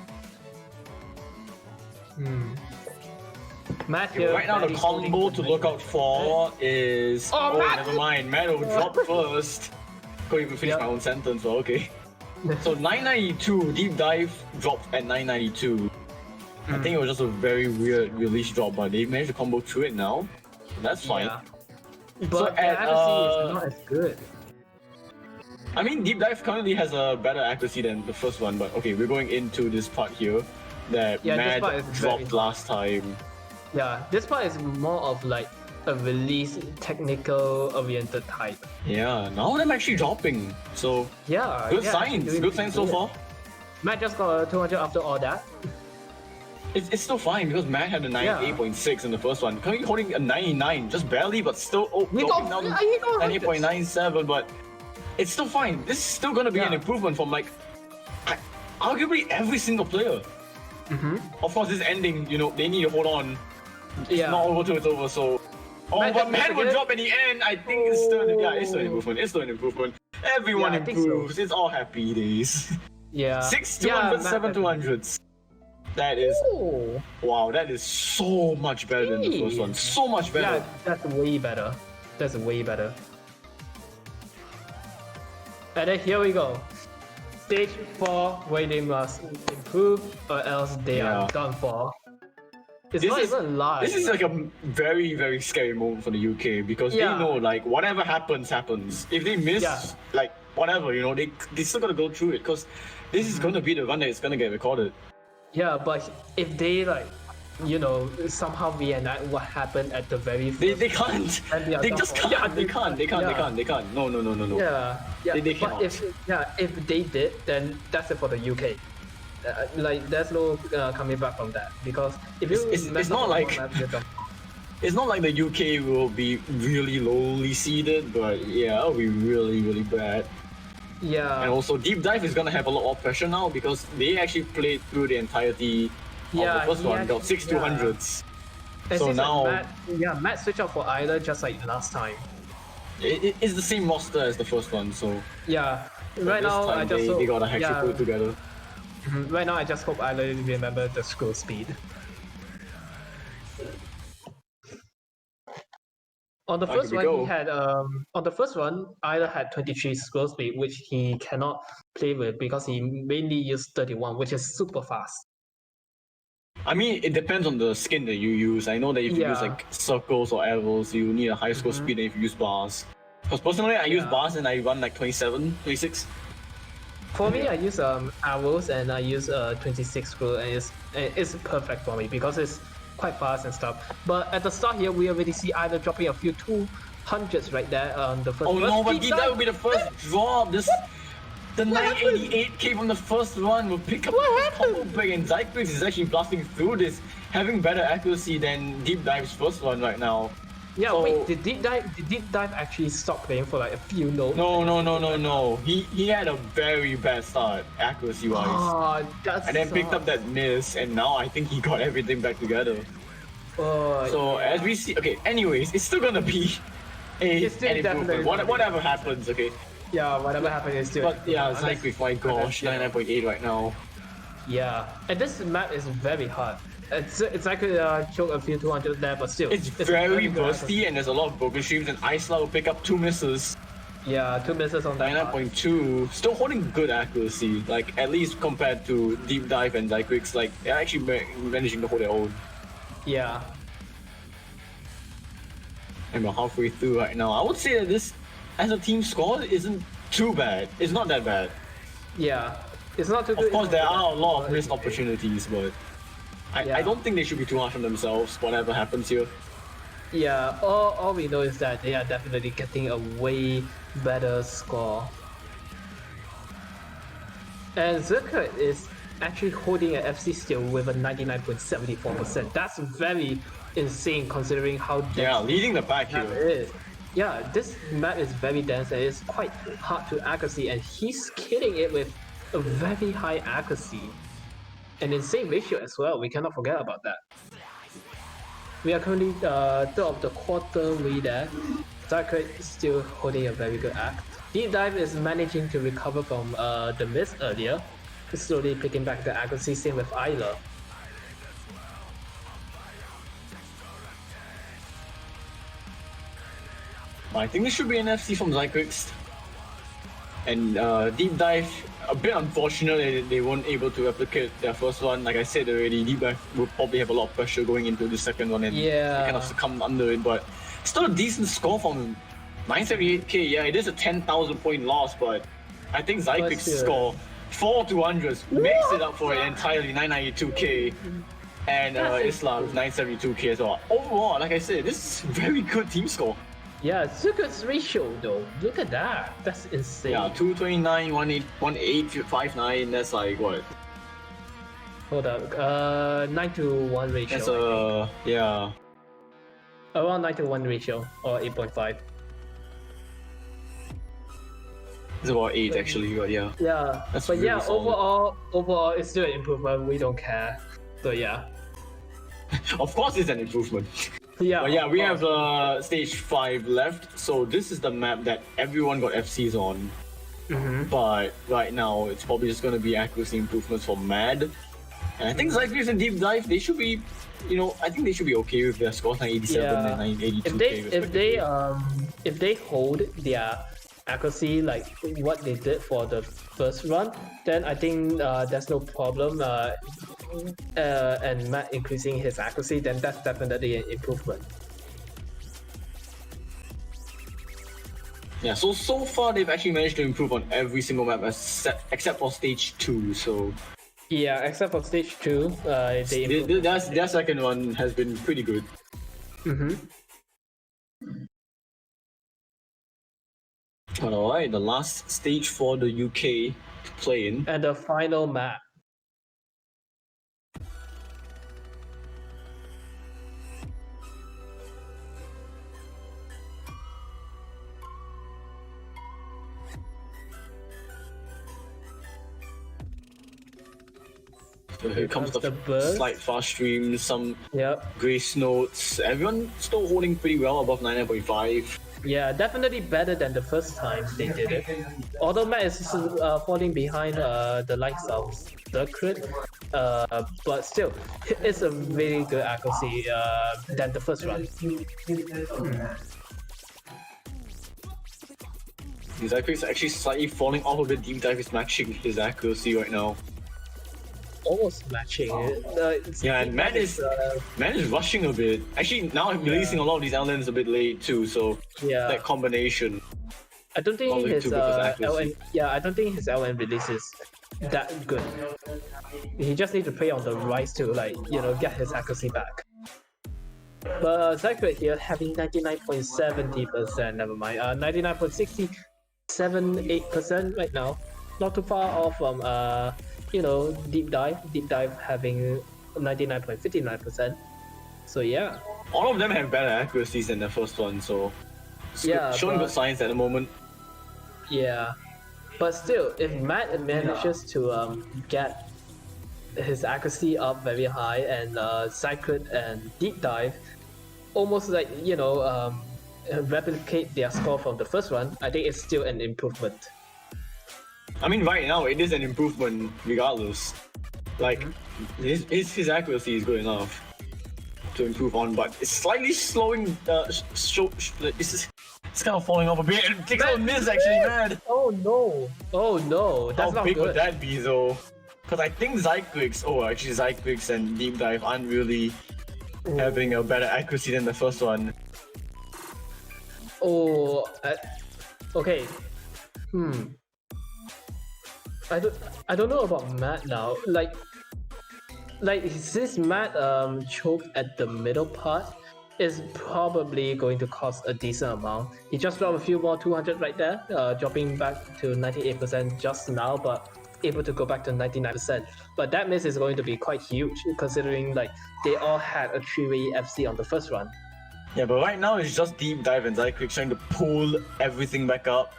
S2: Matt here.
S1: Right now the combo to look out for is...
S2: Oh, Matt!
S1: Never mind. Matt will drop first. Couldn't even finish my own sentence, but okay. So 992, Deep Dive dropped at 992. I think it was just a very weird release drop, but they managed to combo through it now. That's fine.
S2: Yeah.
S1: So
S2: But the accuracy is not as good.
S1: I mean, Deep Dive currently has a better accuracy than the first one, but okay, we're going into this part here that
S2: Yeah, this part
S1: Mad
S2: is
S1: dropped
S2: very-
S1: last time.
S2: Yeah, this part is more of like a release technical oriented type.
S1: Yeah, now I'm actually dropping. So,
S2: Yeah.
S1: good
S2: yeah,
S1: signs.
S2: doing
S1: Good signs so
S2: good.
S1: far.
S2: Matt just got a 200 after all that.
S1: It's still fine because Matt had a 98.6 in the first one. Currently holding a 99, just barely, but still
S2: He
S1: dropping
S2: got,
S1: down
S2: yeah,
S1: to
S2: he got
S1: 98.97, but it's still fine. This is still gonna be an
S2: Yeah.
S1: improvement from like arguably every single player. Of course, this ending, you know, they need to hold on. It's
S2: Yeah.
S1: not over till it's over, so... Oh,
S2: Matt
S1: but
S2: just
S1: Matt
S2: missed
S1: will
S2: again.
S1: drop at the end. I think it's still, it's still an improvement. It's still an improvement. Everyone
S2: Yeah, I think so.
S1: improves. It's all happy days.
S2: Yeah.
S1: 6
S2: yeah,
S1: 200s, 7 200s. That is...
S2: Oh.
S1: Wow, that is so much better than the first one. So much better.
S2: Yeah, that's way better. That's way better. And then here we go. Stage 4, where they must improve or else they
S1: Yeah.
S2: are done for. It's
S1: This
S2: not
S1: is-
S2: even live.
S1: This is like a very, very scary moment for the UK because
S2: Yeah.
S1: they know like whatever happens, happens. If they miss,
S2: Yeah.
S1: like whatever, you know, they still gotta go through it because this is gonna be the run that is gonna get recorded.
S2: Yeah, but if they like, you know, somehow reenact what happened at the very first
S1: They can't.
S2: And they are
S1: They
S2: done
S1: just
S2: for.
S1: can't.
S2: Yeah,
S1: They can't. They can't. They
S2: yeah.
S1: can't. They can't. No.
S2: Yeah, yeah.
S1: They
S2: but
S1: cannot.
S2: if they did, then that's it for the UK. Like there's no coming back from that because if you
S1: It's
S2: mess
S1: not
S2: up on
S1: like-
S2: one map, you're done.
S1: It's not like the UK will be really lowly seeded, but yeah, it'll be really, really bad.
S2: Yeah.
S1: And also, Deep Dive is gonna have a lot more pressure now because they actually played through the entirety
S2: Yeah,
S1: of the first
S2: he
S1: one, got
S2: actually-
S1: 6 200s.
S2: It
S1: So
S2: seems
S1: now-
S2: like Matt switched out for either just like last time.
S1: It's the same roster as the first one, so
S2: Yeah. Right
S1: this
S2: now,
S1: time
S2: I just
S1: they gotta actually
S2: yeah,
S1: put it together.
S2: Right now, I just hope I remember the scroll speed. On the
S1: Ah,
S2: first
S1: here we
S2: one,
S1: go.
S2: he had on the first one, either had 23 scroll speed, which he cannot play with because he mainly used 31, which is super fast.
S1: I mean, it depends on the skin that you use. I know that if you use
S2: Yeah.
S1: like circles or arrows, you need a higher scroll speed than if you use bars. Because personally, I use
S2: Yeah.
S1: bars and I run like 27, 26.
S2: For me, I use arrows and I use 26 scroll, and it's perfect for me because it's quite fast and stuff. But at the start here, we already see either dropping a few 200s right there on the first.
S1: Oh no, but
S2: Deep
S1: that
S2: dive.
S1: would be the first drop. The 988k from the first run will pick up the combo break, and Zyquix is actually blasting through this, having better accuracy than Deep Dive's first one right now.
S2: Yeah,
S1: So-
S2: wait, did Deep Dive actually stop playing for like a few nodes?
S1: No. He had a very bad start, accuracy wise.
S2: Oh, that's
S1: And then picked up that miss, and now I think he got everything back together. So as we see, okay. Anyways, it's still gonna be
S2: It's still
S1: an improvement.
S2: definitely gonna be.
S1: Whatever happens, okay.
S2: yeah, whatever happened is still.
S1: But yeah,
S2: unless-
S1: Zyquix, my gosh, 99.8 right now.
S2: Yeah, and this map is very hard. It's like choke a few 200 there, but still.
S1: It's very
S2: good
S1: bursty, and there's a lot of broken streams, and Isla will pick up 2 misses.
S2: Yeah, 2 misses on that. part.
S1: 99.2, still holding good accuracy, like at least compared to Deep Dive and Zyquix, like they're actually managing to hold their own.
S2: Yeah.
S1: And we're halfway through right now. I would say that this, as a team score, isn't too bad. It's not that bad.
S2: Yeah. It's not too good.
S1: Of course,
S2: it's
S1: there
S2: not too
S1: are a
S2: bad,
S1: lot of
S2: but
S1: missed
S2: it's okay.
S1: opportunities, but I don't think they should be too harsh on themselves, whatever happens here.
S2: Yeah, all we know is that they are definitely getting a way better score. And Zerkert is actually holding an FC still with a 99.74%. That's very insane considering how dense
S1: Yeah, leading the pack
S2: map
S1: here.
S2: is. Yeah, this map is very dense and it's quite hard to accuracy, and he's killing it with a very high accuracy. An insane ratio as well, we cannot forget about that. We are currently third of the quarter way there. Zerkert is still holding a very good act. Deep Dive is managing to recover from the miss earlier, slowly picking back the accuracy, same with Isla.
S1: I think this should be an FC from Zykrix. And Deep Dive, a bit unfortunate they weren't able to replicate their first one. Like I said already, Deep Dive will probably have a lot of pressure going into the second one and they kind of succumb under it. But still a decent score from 978k. Yeah, it is a 10,000 point loss, but I think Zykrix's score 4-200s makes it up for it entirely, 992k. And Islam with 972k as well. Overall, like I said, this is a very good team score.
S2: Yeah, Zerkert's ratio though, look at that. That's insane.
S1: Yeah, 229, 1859, that's like what?
S2: Hold up, 9-to-1 ratio.
S1: That's yeah.
S2: Around 9-to-1 ratio, or 8.5.
S1: It's about 8 actually, but yeah.
S2: Yeah,
S1: That's
S2: but
S1: really
S2: yeah,
S1: solid.
S2: overall, it's still an improvement. We don't care. So yeah.
S1: Of course it's an improvement.
S2: Yeah.
S1: But yeah, we have stage 5 left, so this is the map that everyone got FCs on. But right now, it's probably just going to be accuracy improvements for Mad. And I think Zykrix and Deep Dive, they should be, I think they should be okay with their scores, 987 and 982k.
S2: If they hold their accuracy like what they did for the first run, then I think there's no problem. And Matt increasing his accuracy, then that's definitely an improvement.
S1: Yeah, so far they've actually managed to improve on every single map except for stage 2, so...
S2: Yeah, except for stage 2,
S1: their second one has been pretty good. Alright, the last stage for the UK to play in.
S2: And the final map.
S1: So here comes the
S2: burst.
S1: slight fast stream, some
S2: Yep.
S1: grace notes. Everyone still holding pretty well above 99.5.
S2: Yeah, definitely better than the first time they did it. Although Matt is falling behind the likes of Zerkert, but still, it's a really good accuracy than the first run.
S1: Zykrix is actually slightly falling off of the Deep Dive is matching his accuracy right now.
S2: Almost matching it.
S1: Yeah, and man is rushing a bit. Actually, now I'm releasing a lot of these LNs a bit late too, so that combination.
S2: I don't think
S1: probably
S2: his
S1: too good for his accuracy.
S2: I don't think his LN release is that good. He just needs to play on the rise to get his accuracy back. But Zykrix here having 99.70%, never mind, 99.678% right now. Not too far off from Deep Dive having 99.59%. So yeah.
S1: All of them have better accuracies than the first one, so showing good signs at the moment.
S2: Yeah, but still, if Matt manages to get his accuracy up very high and Zykrix and Deep Dive almost replicate their score from the first one, I think it's still an improvement.
S1: I mean, right now it is an improvement regardless. Like, his accuracy is good enough to improve on, but it's slightly slowing. It's kind of falling off a bit. It takes a miss actually, man.
S2: Oh no! Oh no! That's
S1: How
S2: not
S1: big
S2: good.
S1: would that be though? Because I think Zykrix and Deep Dive aren't really having a better accuracy than the first one.
S2: Oh, okay. I don't know about Matt now. Like, like since Matt choked at the middle part, is probably going to cost a decent amount. He just dropped a few more 200 right there, dropping back to 98% just now, but able to go back to 99%. But that miss is going to be quite huge considering like they all had a 3-way FC on the first run.
S1: Yeah, but right now it's just Deep Dive and Zyquick trying to pull everything back up.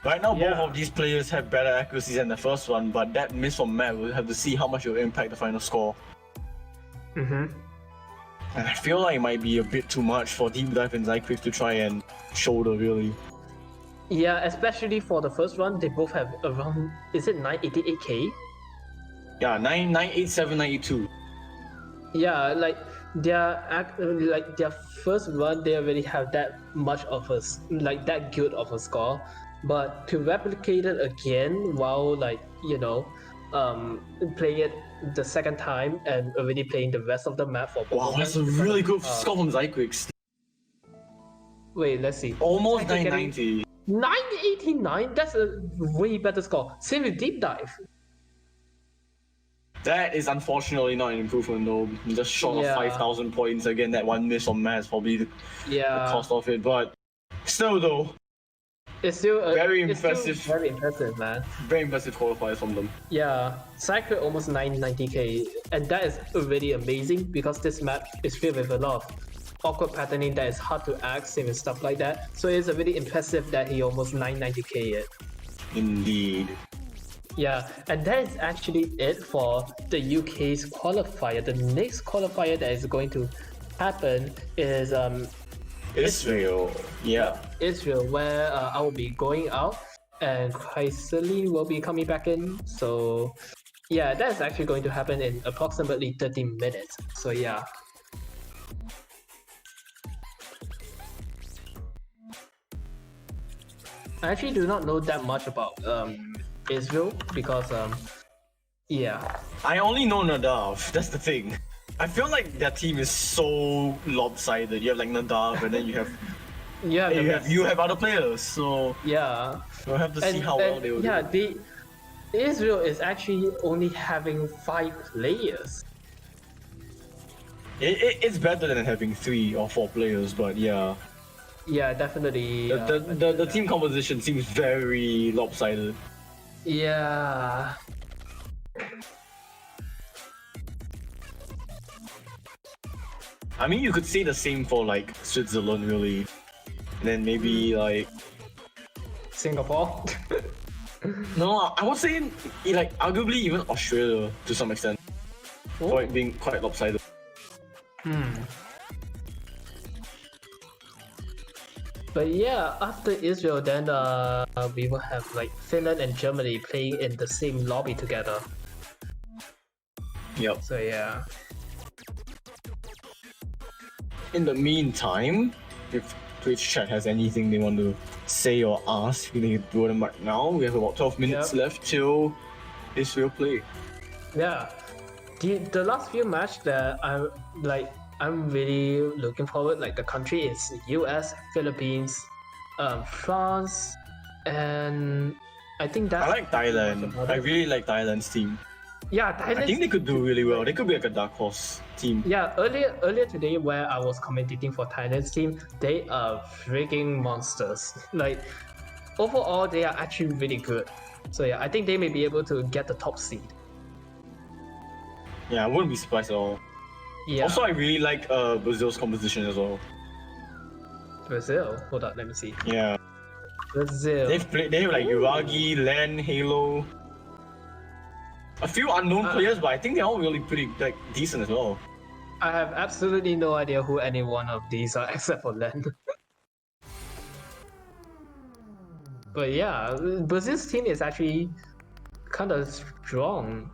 S1: Right now, both of these players have better accuracy than the first one, but that miss from Matt, we'll have to see how much it will impact the final score.
S2: Mm-hmm.
S1: And I feel like it might be a bit too much for Deep Dive and Zyquick to try and shoulder, really.
S2: Yeah, especially for the first one, they both have around, is it 988k?
S1: Yeah, 987, 92.
S2: Yeah, like their first run, they already have that much of a like that good of a score, but to replicate it again while like playing it the second time and already playing the rest of the map for both
S1: Wow,
S2: of
S1: that's a
S2: them,
S1: really good score from Zyquick.
S2: Wait, let's see.
S1: Almost
S2: Zyquick
S1: 990.
S2: 989? That's a way better score. Same with Deep Dive.
S1: That is unfortunately not an improvement though. Just short of 5,000 points. Again, that one miss on Matt is probably the cost of it. But still though,
S2: it's still
S1: very impressive.
S2: Very impressive, man.
S1: Very impressive qualifiers from them.
S2: Yeah, Cycle almost 990k, and that is already amazing because this map is filled with a lot of awkward patterning that is hard to access and stuff like that. So it's really impressive that he almost 990k it.
S1: Indeed.
S2: Yeah, and that is actually it for the UK's qualifier. The next qualifier that is going to happen is
S1: Israel. Yeah.
S2: Israel, where I will be going out and Chrysalie will be coming back in. So yeah, that's actually going to happen in approximately 30 minutes. So yeah. I actually do not know that much about Israel because yeah.
S1: I only know Nadav, that's the thing. I feel like their team is so lopsided. You have like Nadav and then you have you have other players, so
S2: yeah.
S1: We'll have to see how well they will do.
S2: Israel is actually only having 5 players.
S1: It's better than having 3 or 4 players, but yeah.
S2: Yeah, definitely.
S1: The team composition seems very lopsided.
S2: Yeah.
S1: I mean, you could say the same for like Switzerland, really. And then maybe like
S2: Singapore.
S1: No, I would say like arguably even Australia to some extent. For it being quite lopsided.
S2: But yeah, after Israel, then we will have like Finland and Germany playing in the same lobby together.
S1: Yep.
S2: So yeah.
S1: In the meantime, if Twitch chat has anything they want to say or ask, they can do them right now. We have about 12 minutes left till Israel play.
S2: Yeah. The last few matches that I'm really looking forward, like the country is US, Philippines, France, and I think that's...
S1: I like Thailand. I really like Thailand's team.
S2: Yeah, Thailand.
S1: I think they could do really well. They could be like a dark horse team.
S2: Yeah, earlier today where I was commentating for Thailand's team, they are freaking monsters. Like, overall, they are actually really good. So yeah, I think they may be able to get the top seed.
S1: Yeah, I wouldn't be surprised at all.
S2: Yeah.
S1: Also, I really like Brazil's composition as well.
S2: Brazil? Hold on, let me see.
S1: Yeah.
S2: Brazil.
S1: They have like Uragi, Len, Halo. A few unknown players, but I think they're all really pretty like decent as well.
S2: I have absolutely no idea who any one of these are except for Len. But yeah, Brazil's team is actually kind of strong.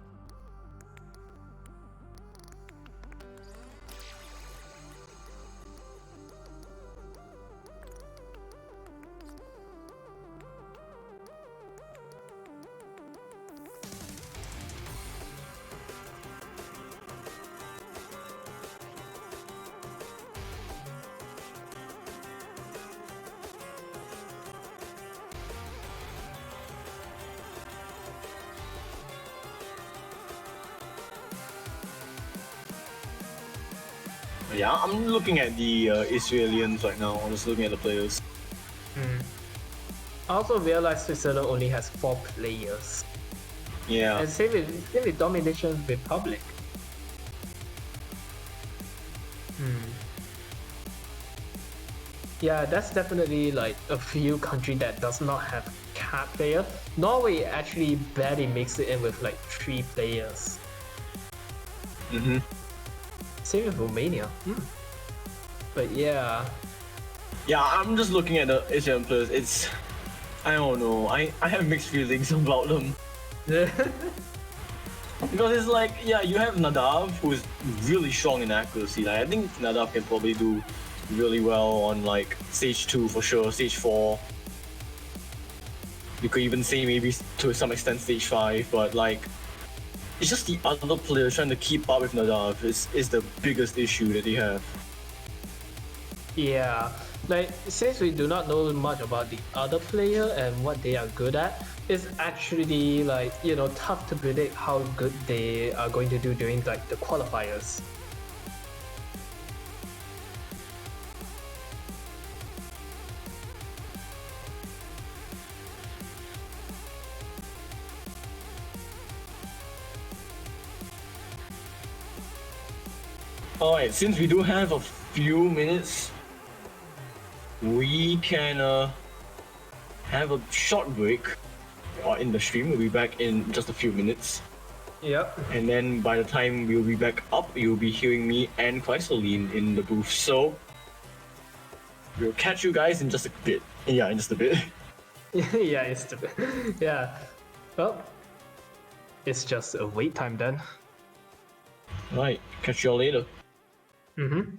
S1: Yeah, I'm looking at the Israelis right now. I'm just looking at the players.
S2: I also realized Switzerland only has 4 players.
S1: Yeah.
S2: And same with Domination Republic. Yeah, that's definitely like a few country that does not have card player. Norway actually barely makes it in with like 3 players. Same with Romania. But yeah.
S1: Yeah, I'm just looking at the Asian players. It's, I don't know. I have mixed feelings about them. Because it's like, yeah, you have Nadav, who is really strong in accuracy. Like, I think Nadav can probably do really well on like stage 2 for sure, stage 4. You could even say maybe to some extent stage 5, but like, it's just the other players trying to keep up with Nadav is the biggest issue that they have.
S2: Yeah, like since we do not know much about the other player and what they are good at, it's actually like tough to predict how good they are going to do during like the qualifiers.
S1: Alright, since we do have a few minutes, we can have a short break in the stream. We'll be back in just a few minutes.
S2: Yep.
S1: And then by the time we'll be back up, you'll be hearing me and Chrysaline in the booth. So we'll catch you guys in just a bit. Yeah, in just a bit.
S2: Yeah, it's stupid. Yeah. Well, it's just a wait time then.
S1: Alright, catch y'all later.
S2: Mm-hmm.